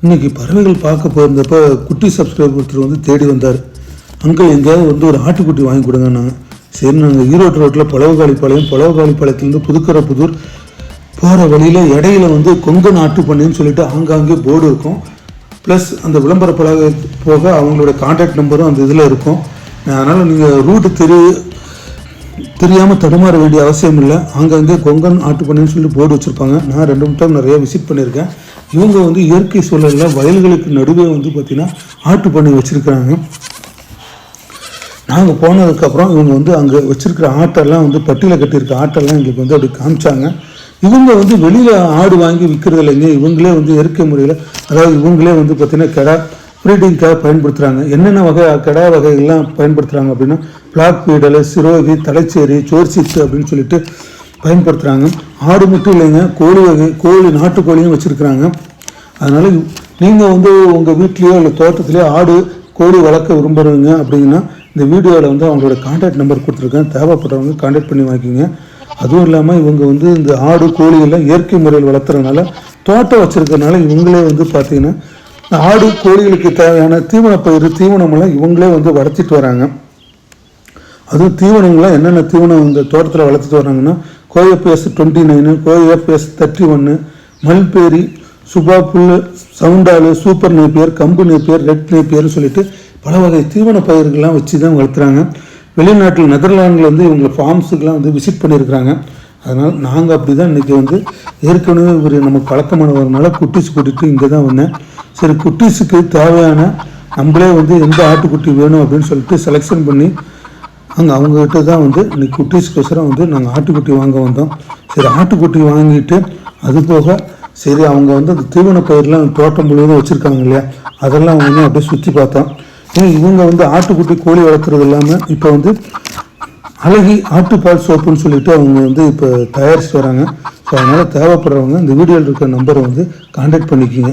இன்றைக்கி பறவைகள் பார்க்க போயிருந்தப்போ குட்டி சப்ஸ்கிரைபர் ஒருத்தர் வந்து தேடி வந்தார். அங்கிள் எங்கேயாவது வந்து ஒரு ஆட்டுக்குட்டி வாங்கி கொடுங்கன்னாங்க. சரி, நாங்கள் ஈரோடு ரோட்டில் பழவகாலிப்பாளையத்துலேருந்து புதுக்கரைப்புதூர் போகிற வழியில் இடையில வந்து கொங்கன் ஆட்டு பண்ணைன்னு சொல்லிட்டு ஆங்காங்கே போர்டு இருக்கும். ப்ளஸ் அந்த விளம்பர பலகை போக அவங்களோட கான்டாக்ட் நம்பரும் அந்த இதில் இருக்கும். அதனால் நீங்கள் ரூட்டு தெரியாமல் தடுமாற வேண்டிய அவசியம் இல்லை. அங்கங்கே கொங்கன் ஆட்டு பண்ணைன்னு சொல்லி போர்டு வச்சுருப்பாங்க. நான் 2 டைம் நிறையா விசிட் பண்ணியிருக்கேன். இவங்க வந்து இயற்கை சூழலில் வயல்களுக்கு நடுவே வந்து பார்த்திங்கன்னா ஆட்டு பண்ணை வச்சுருக்கிறாங்க. நாங்கள் போனதுக்கப்புறம் இவங்க வந்து அங்கே வச்சுருக்கிற ஆட்டெல்லாம் வந்து பட்டியில் கட்டியிருக்க ஆட்டெல்லாம் எங்களுக்கு வந்து அப்படி காமிச்சாங்க. இவங்க வந்து வெளியில் ஆடு வாங்கி விற்கிறது இல்லைங்க. இவங்களே வந்து இயற்கை முறையில், அதாவது இவங்களே வந்து பார்த்திங்கன்னா கிடா ப்ரீடிங்காக பயன்படுத்துகிறாங்க. என்னென்ன வகை கிடா வகைகள்லாம் பயன்படுத்துகிறாங்க அப்படின்னா பிளாக் பீடல், சிரோகி, தலைச்சேரி, சோர்சித்து அப்படின்னு சொல்லிட்டு பயன்படுத்துகிறாங்க. ஆடு மட்டும் இல்லைங்க, கோழி நாட்டுக்கோழியும் வச்சுருக்குறாங்க. அதனால் நீங்கள் வந்து உங்கள் வீட்லேயோ இல்லை தோட்டத்திலேயோ ஆடு கோழி வளர்க்க விரும்புகிறீங்க அப்படின்னா இந்த வீடியோவில் வந்து அவங்களோட கான்டாக்ட் நம்பர் கொடுத்துருக்கேன். தேவைப்படுறவங்க கான்டாக்ட் பண்ணி வாங்கிக்கிங்க. அதுவும் இல்லாமல் இவங்க வந்து இந்த ஆடு கோழியெல்லாம் இயற்கை முறையில் வளர்த்துறதுனால, தோட்டம் வச்சுருக்கிறதுனால இவங்களே வந்து பார்த்திங்கன்னா ஆடு கோழிகளுக்கு தேவையான தீவனமெல்லாம் இவங்களே வந்து வளர்த்திட்டு வராங்க. அதுவும் தீவனங்கள்லாம் என்னென்ன தீவனம் இந்த தோட்டத்தில் வளர்த்துட்டு வராங்கன்னா கோஎஃப்எஸ் 29, கோஎஃப்எஸ் 31, மல்பேரி, சுபா புல், சவுண்டாலு, சூப்பர் நேப்பியர், கம்பு நேப்பியர், ரெட் நேப்பியர்னு சொல்லிட்டு பல வகை தீவன பயிர்கள்லாம் வச்சு தான் வளர்த்துறாங்க. வெளிநாட்டில் நெதர்லாண்டில் வந்து இவங்க ஃபார்ம்ஸுக்கெலாம் வந்து விசிட் பண்ணியிருக்கிறாங்க. அதனால் நாங்கள் அப்படி தான் இன்றைக்கி வந்து ஏற்கனவே ஒரு நமக்கு பழக்கமானவரனால குட்டீஸ் கூட்டிகிட்டு இங்கே தான் வந்தேன். சரி, குட்டீஸுக்கு தேவையான நம்மளே வந்து எந்த ஆட்டுக்குட்டி வேணும் அப்படின்னு சொல்லிட்டு செலெக்ஷன் பண்ணி அவங்ககிட்ட தான் வந்து இன்றைக்கி குட்டீஸ்க்கோசரம் வந்து நாங்கள் ஆட்டுக்குட்டி வாங்க வந்தோம். சரி, ஆட்டுக்குட்டி வாங்கிட்டு அது போக சரி அவங்க வந்து அந்த தீவன பயிரெலாம் தோட்டம் முழுவதும் வச்சுருக்காங்க இல்லையா, அதெல்லாம் வந்து அப்படியே சுற்றி பார்த்தோம். இவங்க வந்து ஆட்டுக்குட்டி கோழி வளர்க்குறது இல்லாமல் இப்போ வந்து அழகி ஆட்டுப்பால் சோப்புன்னு சொல்லிட்டு அவங்க வந்து இப்போ தயாரிச்சுட்டு வராங்க. ஸோ அதனால் தேவைப்படுறவங்க இந்த வீடியோவில் இருக்கிற நம்பரை வந்து கான்டாக்ட் பண்ணிக்கிங்க.